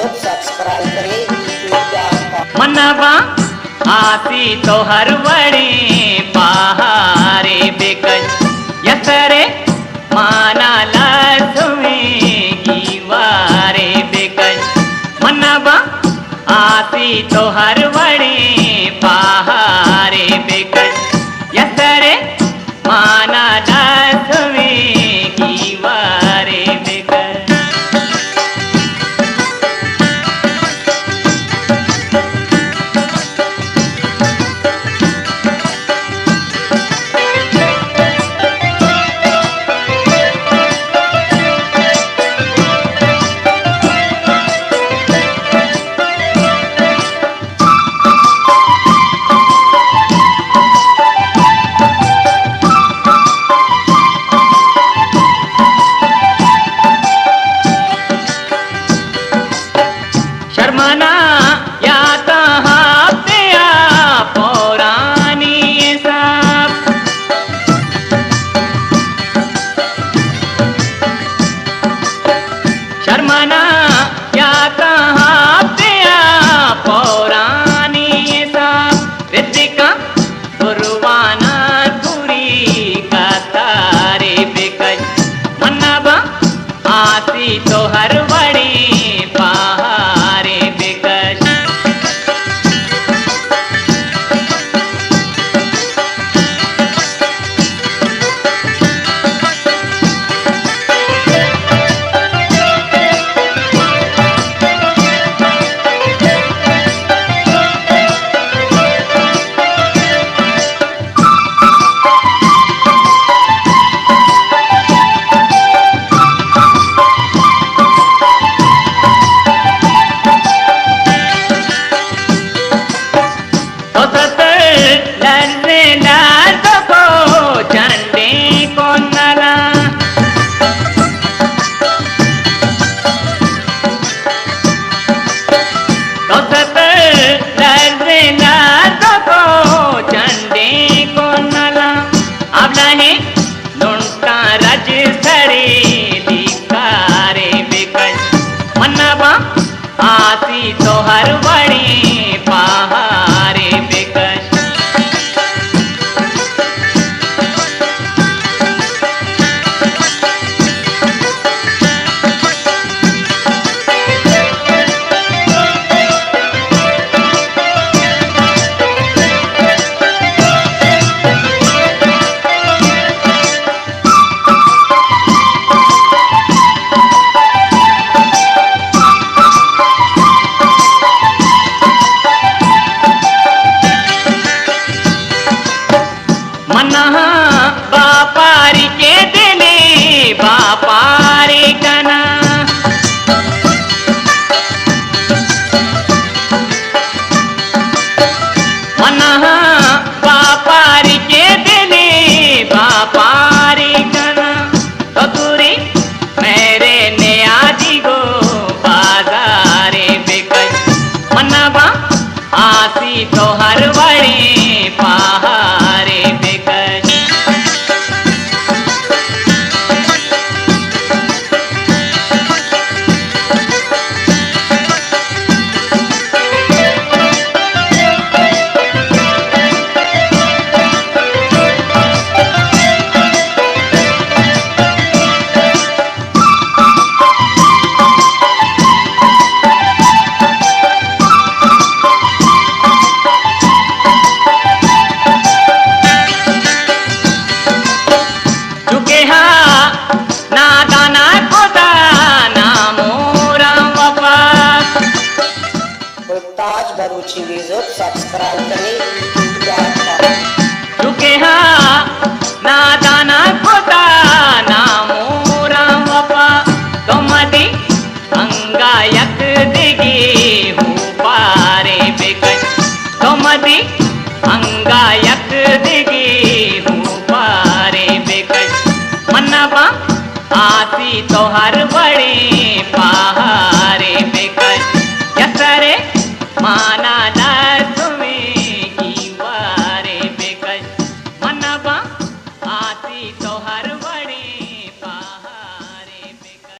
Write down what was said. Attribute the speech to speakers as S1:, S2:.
S1: जरूर सब्सक्राइब करें।
S2: मनवा आसी तो हर बड़ी पहारे बेकज यसरे माना लक्ष्मी गिवारे बेकज मनवा आसी तो हर बड़ी पहारे बेकज यसरे माना लक्ष्मी गिवारे बेकज। शर्मना या तहाँ पिया पौरानी सब शर्मना या तहाँ पिया पौरानी सब ऋतिका गुरुवाना तुरी का तारे बेकज मनवा आसी तो हर बड़ी पहारे बेकज। आसी तो हर बड़ी पहारे बेकज। बापारी के दिले बापारी कना मना बापारी के दिले बापारी कना तो तुरी मेरे नियाजी गो बाजारे बेकज मनवा आसी तो हर बड़ी पहारे बेकज।
S1: सब्सक्राइब करें।
S2: रुके ना दाना खोता ना मोरा वपा कमदी अंगायक दिगी हूँ पारे बेकज कमदी अंगायक दिगी हूँ पारे बेकज मनवा आसी तो हर बड़ी पहारे बेकज यसरे माना